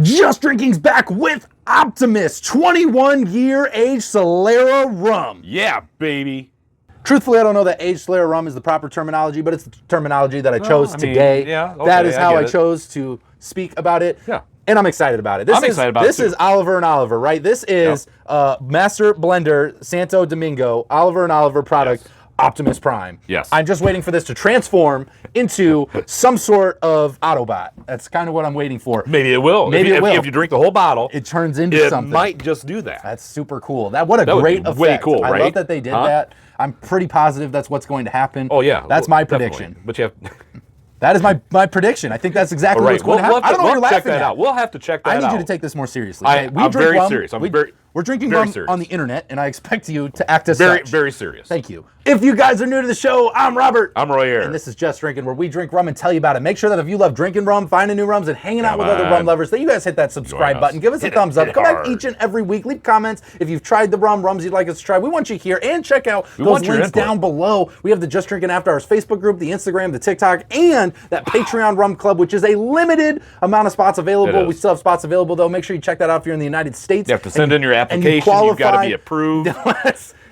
Just Drinking's back with Opthimus 21-year aged Solera rum. Yeah, baby. Truthfully, I don't know that aged Solera rum is the proper terminology, but it's the terminology that I chose today. Yeah, okay, that is how I get it. chose to speak about it. Yeah. And I'm excited about it. I'm excited about it, This is Oliver and Oliver, right? This is Master Blender Santo Domingo Oliver and Oliver product. Yes. Optimus Prime. Yes. I'm just waiting for this to transform into some sort of Autobot. That's kind of what I'm waiting for. Maybe it will. Maybe it will. If you drink the whole bottle, It turns into something. It might just do that. That's super cool. What a That would great be effect. way cool, I right? love that they did that. I'm pretty positive that's what's going to happen. Oh yeah, That's my definitely. prediction. But you have. That is my prediction. I think that's exactly what's going to happen. I don't know what you're check laughing that at. out. We'll have to check that out. I need you to take this more seriously. I'm very rum. serious. We're drinking very rum serious. on the internet, and I expect you to act as very, such. very serious. Thank you. If you guys are new to the show, I'm Robert. I'm Roy Air. And this is Just Drinking, where we drink rum and tell you about it. Make sure that if you love drinking rum, finding new rums, and hanging out with other rum lovers, that you guys hit that subscribe button. Give us a thumbs up. Come back each and every week. Leave comments if you've tried the rums you'd like us to try. We want you here. And check out those links down below. We have the Just Drinking After Hours Facebook group, the Instagram, the TikTok, and that Patreon Rum Club, which is a limited amount of spots available. We still have spots available, though. Make sure you check that out if you're in the United States. You have to send in your application. You've got to be approved.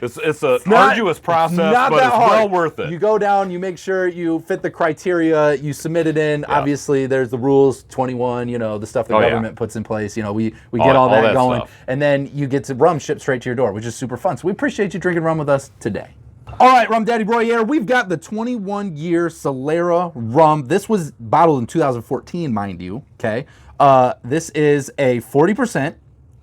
It's an arduous process, but it's well worth it. You go down, you make sure you fit the criteria, you submit it in. Yeah. Obviously, there's the rules, 21, the stuff the government puts in place. We get all that going. Stuff. And then you get to rum shipped straight to your door, which is super fun. So we appreciate you drinking rum with us today. All right, Rum Daddy Roy Air, we've got the 21-year Solera rum. This was bottled in 2014, mind you, okay? This is a 40%,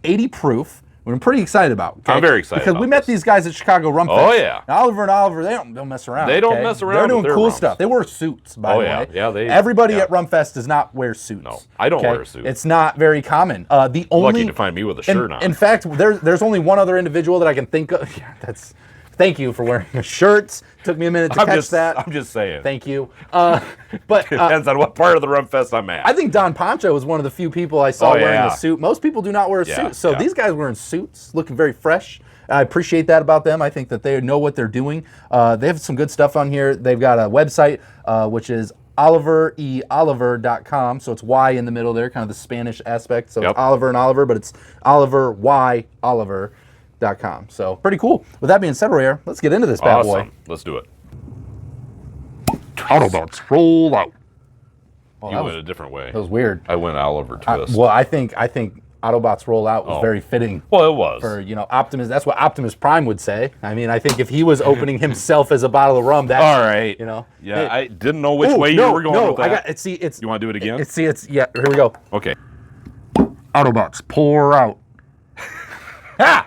80 proof. I'm pretty excited about. Okay? I'm very excited because we met these guys at Chicago Rum Fest. Oh yeah. Now, Oliver and Oliver, they don't mess around. They don't mess around. They're doing cool rums. stuff. They wear suits, by the way. Yeah, Everybody at Rum Fest does not wear suits. No, I don't wear a suit. It's not very common. The only lucky to find me with a shirt on. In fact, there's only one other individual that I can think of. Yeah, that's. Thank you for wearing a shirt. Took me a minute to catch that. I'm just saying. Thank you. But depends on what part of the Rum Fest I'm at. I think Don Poncho was one of the few people I saw wearing a suit. Most people do not wear a suit. So these guys wearing suits, looking very fresh. I appreciate that about them. I think that they know what they're doing. They have some good stuff on here. They've got a website, which is oliveroliver.com. So it's Y in the middle there, kind of the Spanish aspect. So it's Oliver and Oliver, but it's Oliver Y Oliver. So pretty cool. With that being said, Roy Air, let's get into this bad boy. Let's do it. Autobots roll out. Well, you went a different way. That was weird. I went Oliver twist. Well, I think Autobots roll out was very fitting. Well, it was for Optimus. That's what Optimus Prime would say. I mean, I think if he was opening himself as a bottle of rum, that's all right. Yeah, I didn't know which way you were going with that. It's. You want to do it again? Yeah. Here we go. Okay. Autobots pour out.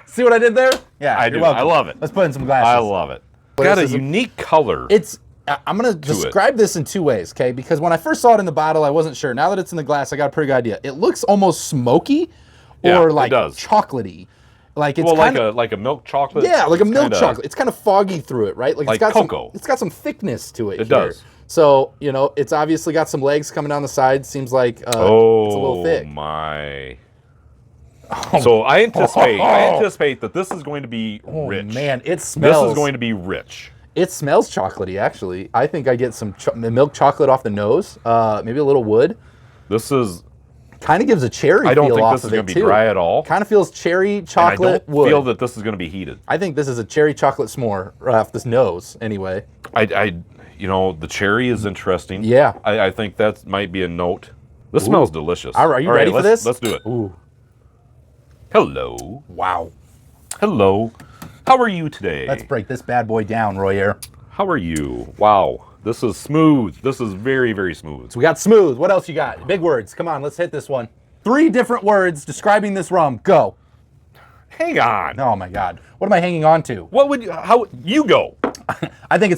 See what I did there? Yeah, I do. I love it. Let's put in some glasses. I love it. It's got a unique color. I'm going to describe this in two ways, okay? Because when I first saw it in the bottle, I wasn't sure. Now that it's in the glass, I got a pretty good idea. It looks almost smoky or like chocolatey. Like it's like a milk chocolate. Yeah, like a milk chocolate. It's kind of foggy through it, right? Like it's got cocoa. It's got some thickness to it. It does. So, it's obviously got some legs coming down the side. Seems like it's a little thick. Oh my. So I anticipate that this is going to be rich. Man, it smells. This is going to be rich. It smells chocolatey, actually. I think I get some milk chocolate off the nose. Maybe a little wood. This is kind of gives a cherry. I don't feel think off this is of going to be dry at all. Kind of feels cherry chocolate. And I don't feel that this is going to be heated. I think this is a cherry chocolate s'more off this nose, anyway. The cherry is interesting. Yeah. I think that might be a note. This smells delicious. Are you ready for this? Let's do it. Ooh. Hello. Wow. Hello. How are you today? Let's break this bad boy down, Roy Air. How are you? Wow. This is smooth. This is very, very smooth. So we got smooth. What else you got? Big words. Come on, let's hit this one. 3 different words describing this rum. Go. Hang on. Oh my God. What am I hanging on to? How you go? I think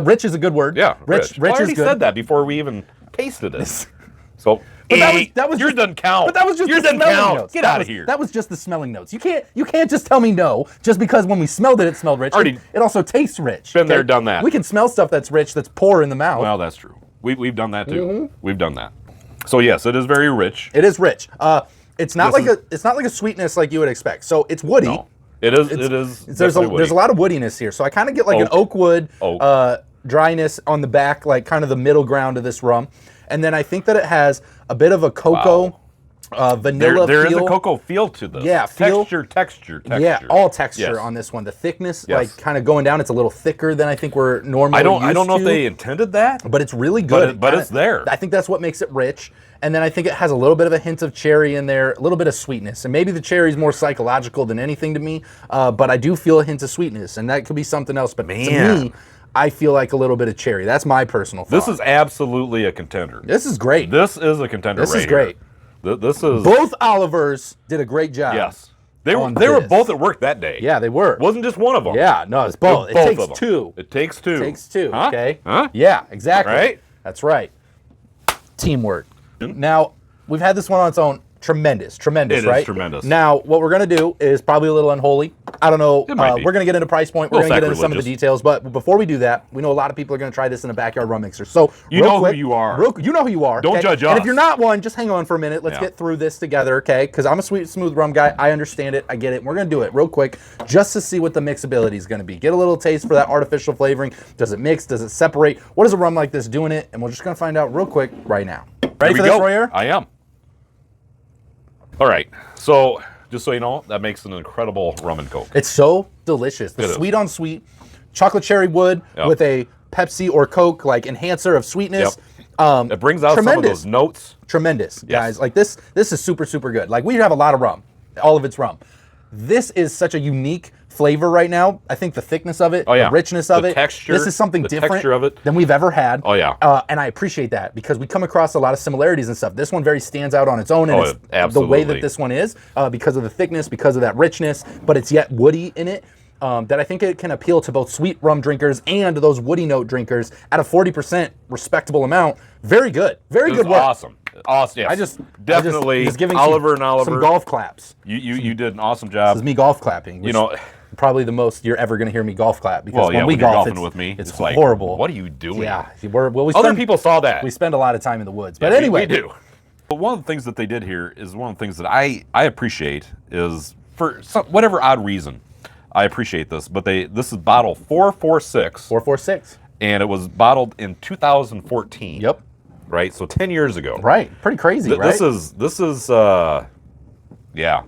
rich is a good word. Yeah. Rich I is good. said that before we even tasted it. So but that was yours doesn't count. But that was just the smelling notes. Get out of here. That was just the smelling notes. You can't just tell me no just because when we smelled it smelled rich. It also tastes rich. Been there, done that. We can smell stuff that's rich that's poor in the mouth. Well, that's true. We've done that too. We've done that. So yes, it is very rich. It is rich. It's not like a sweetness like you would expect. So it's woody. No, it is. There's a lot of woodiness here. So I kind of get like an oak wood dryness on the back, like kind of the middle ground of this rum. And then I think that it has a bit of a cocoa vanilla there feel. is a cocoa feel to this. Yeah, texture. Yeah, all texture on this one. The thickness, like kind of going down, it's a little thicker than I think we're normally used to. I don't know if they intended that, but it's really good. But it's there. I think that's what makes it rich. And then I think it has a little bit of a hint of cherry in there, a little bit of sweetness. And maybe the cherry is more psychological than anything to me, but I do feel a hint of sweetness, and that could be something else. But to me, I feel like a little bit of cherry. That's my personal thought. This is absolutely a contender. This is great. This is a contender. This is great. This is both Olivers did a great job. Yes, they were both at work that day. Yeah, they were. It wasn't just one of them. Yeah, no, it's both. It takes two. It takes two. It takes two. Huh? Okay. Huh? Yeah, exactly. Right. That's right. Teamwork. Now, we've had this one on its own. Tremendous, right? It is tremendous. Now, what we're going to do is probably a little unholy. I don't know. We're going to get into price point. We're going to get into some of the details. But before we do that, we know a lot of people are going to try this in a backyard rum mixer. So you know who you are. You know who you are. Don't judge us. And if you're not one, just hang on for a minute. Let's get through this together, okay? Because I'm a sweet, smooth rum guy. I understand it. I get it. We're going to do it real quick just to see what the mixability is going to be. Get a little taste for that artificial flavoring. Does it mix? Does it separate? What is a rum like this doing it? And we're just going to find out real quick right now. Ready for this, Royer? I am. All right, so just so you know, that makes an incredible rum and coke. It's so delicious. The sweet on sweet, chocolate cherry wood with a Pepsi or Coke like enhancer of sweetness. It brings out some of those notes. Tremendous, guys. Like this is super, super good. Like we have a lot of rum, all of it's rum. This is such a unique flavor right now. I think the thickness of it, the richness of it, texture, this is something different of it. than we've ever had. Oh yeah. And I appreciate that because we come across a lot of similarities and stuff. This one very stands out on its own, and it's the way that this one is because of the thickness, because of that richness, but it's yet woody in it. That I think it can appeal to both sweet rum drinkers and those woody note drinkers at a 40% respectable amount. Very good. Very good work. Awesome. Awesome. Yes. I just giving Oliver and Oliver some golf claps. You did an awesome job. This is me golf clapping. You know, probably the most you're ever going to hear me golf clap because when we you're golf, golfing with me, it's like, horrible. What are you doing? Yeah, other people saw that. We spend a lot of time in the woods, but anyway, we do. But one of the things that they did here is one of the things that I appreciate is for whatever odd reason. I appreciate this, but this is bottle 446. 446. And it was bottled in 2014. Yep. Right, so 10 years ago. Right, pretty crazy, right? This is yeah.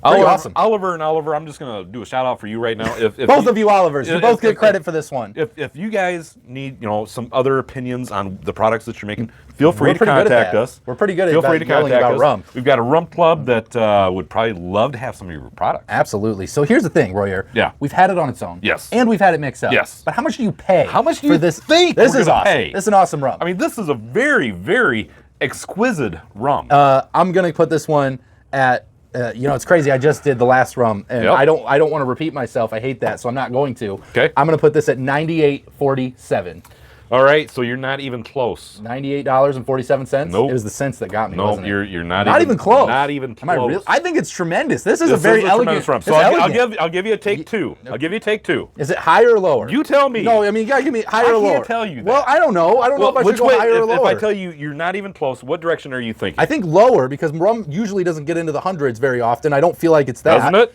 Awesome. Oliver and Oliver, I'm just gonna do a shout out for you right now. If both of you Olivers, you both get credit for this one. If you guys need some other opinions on the products that you're making, feel free to contact us. We're pretty good at feel free to contact us. Rum. We've got a rum club that would probably love to have some of your products. Absolutely. So here's the thing, Royer. Yeah. We've had it on its own. Yes. And we've had it mixed up. Yes. But how much do you pay? How much do you think This we're is gonna awesome. pay? This is an awesome rum. I mean, this is a very, very exquisite rum. I'm gonna put this one at. It's crazy. I just did the last rum, and I don't want to repeat myself. I hate that, so I'm not going to. Okay. I'm going to put this at $98.47. All right, so you're not even close. $98.47. Nope. It was the cents that got me. No, wasn't it? you're not even close. Not even close. Am I really? I think it's tremendous. This is a very elegant rum. So I'll give you a take two. I'll give you a take two. Is it higher or lower? You tell me. No, I mean you gotta give me higher or lower. I can't tell you that. Well, I don't know. I don't know if I should go higher or lower. If I tell you you're not even close, what direction are you thinking? I think lower because rum usually doesn't get into the hundreds very often. I don't feel like it's that. Doesn't it?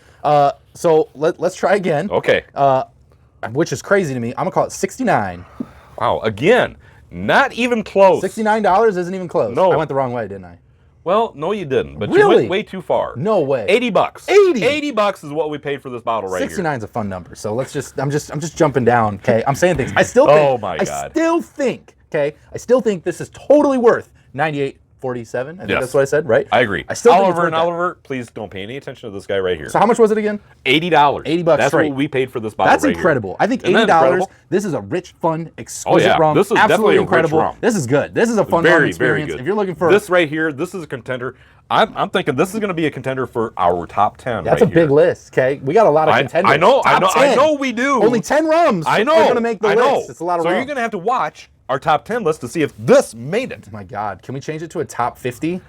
So let's try again. Okay. Which is crazy to me. I'm gonna call it 69. Wow. Again, not even close. $69 isn't even close. No. I went the wrong way, didn't I? Well, no, you didn't. But really? You went way too far. No way. $80. 80. $80 is what we paid for this bottle right 69 here. is a fun number. So let's just. I'm just jumping down. Okay. I'm saying things. I still think. Oh my God. I still think. Okay. I still think this is totally worth $98.47. I think that's what I said, right? I agree. I still think Oliver and Oliver, please don't pay any attention to this guy right here. So how much was it again? $80. $80 That's straight. what we paid for this bottle. That's right incredible. Here. I think $80. This is a rich, fun, exquisite rum. This is absolutely definitely a incredible. rich rum. This is good. This is a fun rum experience. Very good. If you're looking for this right here, this is a contender. I'm thinking this is going to be a contender for our top 10. That's a big list. Okay, we got a lot of contenders. I know. Top 10. I know we do. Only 10 rums. I know. Are going to make the list. It's a lot of rum. So rum. you're going to have to watch our top 10 list to see if this made it. Oh my God, can we change it to a top 50?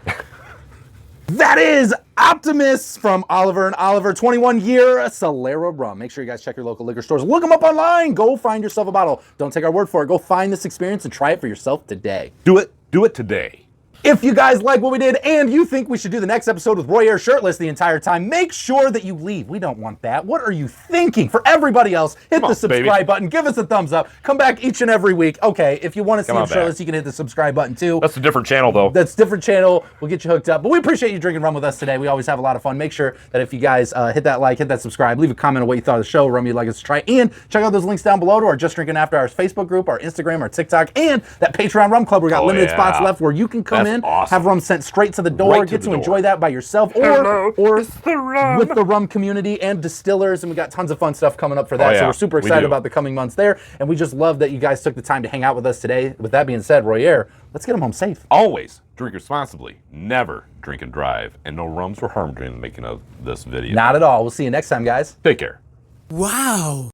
That is Opthimus from Oliver and Oliver, 21-year Solera rum. Make sure you guys check your local liquor stores. Look them up online. Go find yourself a bottle. Don't take our word for it. Go find this experience and try it for yourself today. Do it today. If you guys like what we did and you think we should do the next episode with Roy Ayre shirtless the entire time, make sure that you leave. We don't want that. What are you thinking? For everybody else, hit the subscribe button. Give us a thumbs up. Come back each and every week. Okay, if you want to see him shirtless, you can hit the subscribe button too. That's a different channel, though. That's a different channel. We'll get you hooked up. But we appreciate you drinking rum with us today. We always have a lot of fun. Make sure that if you guys hit that like, hit that subscribe, leave a comment on what you thought of the show, rum you'd like us to try, and check out those links down below to our Just Drinking After Hours Facebook group, our Instagram, our TikTok, and that Patreon Rum Club. We got limited spots left where you can come in, have rum sent straight to the door, get to enjoy that by yourself, or with the rum community and distillers, and we got tons of fun stuff coming up for that. So we're super excited about the coming months there, and we just love that you guys took the time to hang out with us today. With that being said, Roy Ayre, let's get them home safe. Always drink responsibly. Never drink and drive, and no rums were harmed in the making of this video. Not at all. We'll see you next time, guys. Take care. Wow.